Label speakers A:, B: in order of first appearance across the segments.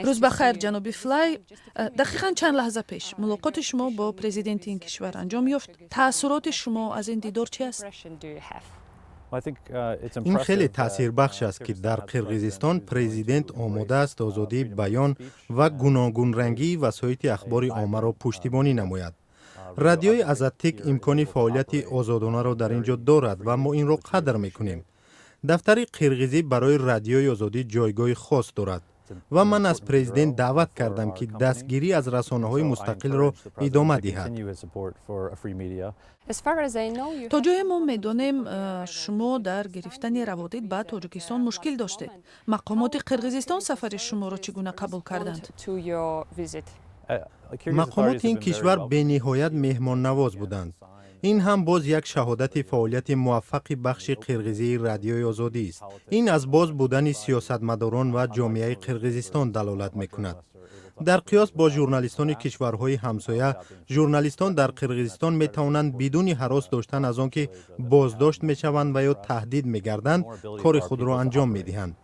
A: روز بخیر جناب فلای. دقیقاً چند لحظه پیش ملاقات شما با پرزیدنت این کشور انجام یافت. تأثیرات شما از این دیدار چی است؟
B: این خیلی تاثیربخش است که در قرقیزستان پرزیدنت آماده است آزادی بیان و گوناگون رنگی وسایط اخبار عامه را پشتیبانی نماید. رادیوی آزادتک امکان فعالیت آزادانه را در اینجا دارد و ما این را قدر میکنیم. دفتر قرقیزی برای رادیوی آزادی جایگاه خاص دارد و من از پرزیدنت دعوت کردم که دستگیری از رسانه‌های مستقل را ادامه دهد.
A: تا جای ما میدانیم شما در گرفتن روابط با تاجیکستان مشکل داشتید. مقامات قرقیزستان سفر شما را چگونه قبول کردند؟
B: مقامات این کشور به نهایت مهمان نواز بودند. این هم باز یک شهادت فعالیت موفق بخش قرقیزی رادیوی آزادی است. این از باز بودن سیاستمداران و جامعه قرقیزستان دلالت می‌کند. در قیاس با ژورنالیستان کشورهای همسایه، ژورنالیستان در قرقیزستان می‌توانند بدون هراس داشتن از آنکه بازداشت می‌شوند و یا تهدید می‌گردند، کار خود را انجام می‌دهند.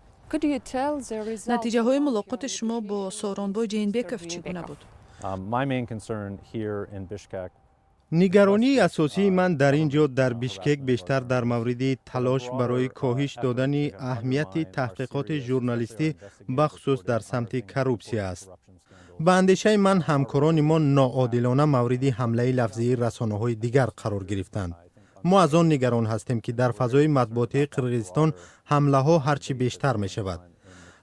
A: نتیجه های ملاقات شما با سورونبای جینبکوف چگونه بود؟
B: نگرانی اساسی من در اینجا در بیشکک بیشتر در مورد تلاش برای کاهش دادن اهمیت تحقیقات ژورنالیستی بخصوص در سمت کروپسی است. به اندیشه من همکاران ما ناعادلانه مورد حمله لفظی رسانه‌های دیگر قرار گرفتند. ما از آن نگران هستیم که در فضای مطبوعاتی قرقیزستان حمله ها هرچی بیشتر می شود.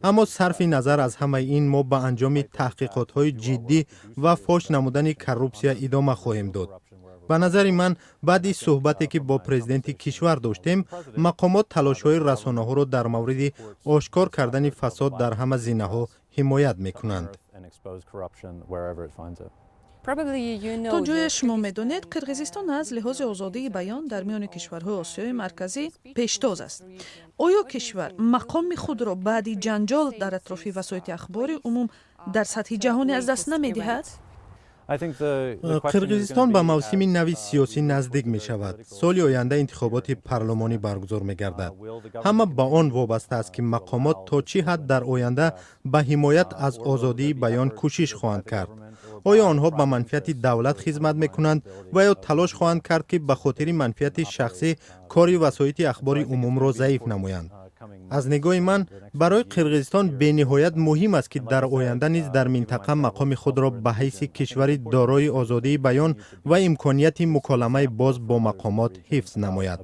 B: اما صرف نظر از همه این ما به انجام تحقیقات های جدی و فاش نمودن کروپسیا ادامه خواهیم داد. به نظر من بعد از صحبتی که با پرزیدنت کشور داشتیم، مقامات تلاش های رسانه ها را در مورد آشکار کردن فساد در همه زمینه ها حمایت می کنند.
A: تا جای شما میدانید قرقیزستان از لحاظ آزادی بیان در میان کشورهای آسیای مرکزی پیشتاز است. آیا کشور مقام خود را بعد جنجال در اطراف وسایط اخبار عموم در سطح جهانی از دست نمی‌دهد؟
B: قرقیزستان به موسم نو سیاسی نزدیک می شود. سال آینده انتخابات پارلمانی برگزار می گردد. همه به آن وابسته است که مقامات تا چه حد در آینده به حمایت از آزادی بیان کوشش خواهند کرد. آیا آنها به منفعت دولت خدمت می کنند و یا تلاش خواهند کرد که به خاطر منفعت شخصی کاری وسایط اخبار عموم را ضعیف نمایند؟ از نگاه من برای قرقیزستان به نهایت مهم است که در آینده نیز در منطقه مقام خود را به حیث کشوری دارای آزادی بیان و امکانیت مکالمه باز با مقامات حفظ نماید.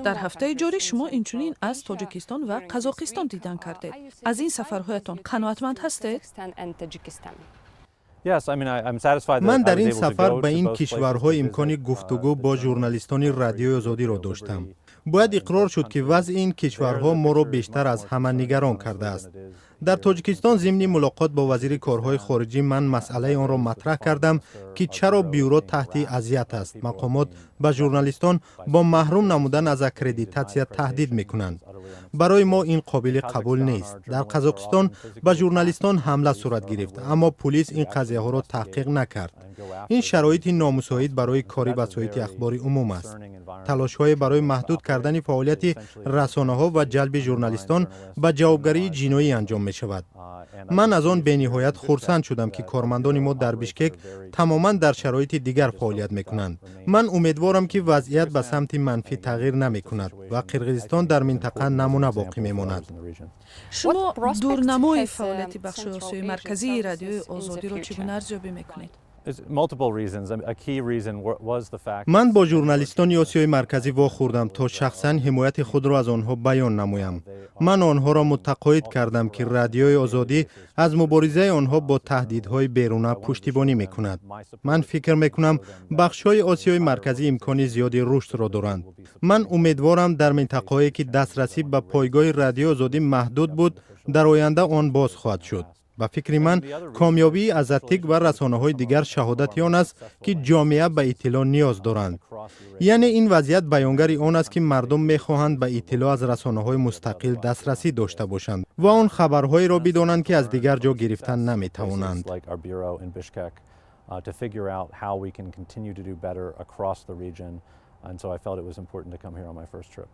A: در هفته جاری شما اینچنین از تاجیکستان و قزاقستان دیدن کردید. از این سفرهایتان قناعتمند هستید؟
B: من در این سفر به این کشورها امکان گفتگو با ژورنالیستان رادیوی آزادی را داشتم. باید اقرار شد که وضع این کشورها ما را بیشتر از همه نگران کرده است. در تاجیکستان ضمن ملاقات با وزیر کارهای خارجی من مسئله آن را مطرح کردم که چرا بیورو تحت اذیت است. مقامات به ژورنالیستان با محروم نمودن از اکریدیتاسیا تهدید میکنند. برای ما این قابل قبول نیست. در قزاقستان به ژورنالیستان حمله صورت گرفت اما پلیس این قضیه ها را تحقیق نکرد. این شرایط نامساعد برای کاری وسایط اخبار عموم است. تلاش های برای محدود کردن فعالیت رسانه ها و جلب ژورنالیستان به جوابگری جنایی انجام می شود. من از آن به نهایت خرسند شدم که کارمندان ما در بیشکک تماما در شرایط دیگر فعالیت می کنند. من امیدوارم که وضعیت به سمت منفی تغییر نمی کند و قرقیزستان در منطقه نمونه باقی می ماند.
A: شما دورنمای فعالیت بخش آسیای مرکزی رادیوی آزادی را چگونه ارزیابی می کنید؟
B: من با ژورنالیستان آسیای مرکزی واخوردم تا شخصا حمایت خود را از آنها بیان نمایم. من آنها را متقاعد کردم که رادیوی آزادی از مبارزه آنها با تهدیدهای بیرونه پشتیبانی میکند. من فکر میکنم بخش‌های آسیای مرکزی امکان زیادی رشد را دارند. من امیدوارم در منطقه‌ای که دسترسی به پایگاه رادیو آزادی محدود بود در آینده آن باز خواهد شد. به فکر من کامیابی آزادتک و رسانه‌های دیگر شهادت آن است که جامعه به اطلاع نیاز دارند. یعنی این وضعیت بیانگر آن است که مردم می‌خواهند به اطلاع از رسانه‌های مستقل دسترسی داشته باشند و آن خبرهایی را بدانند که از دیگر جا گرفتن نمی‌توانند.
C: And so I felt it was important to come here on my first trip.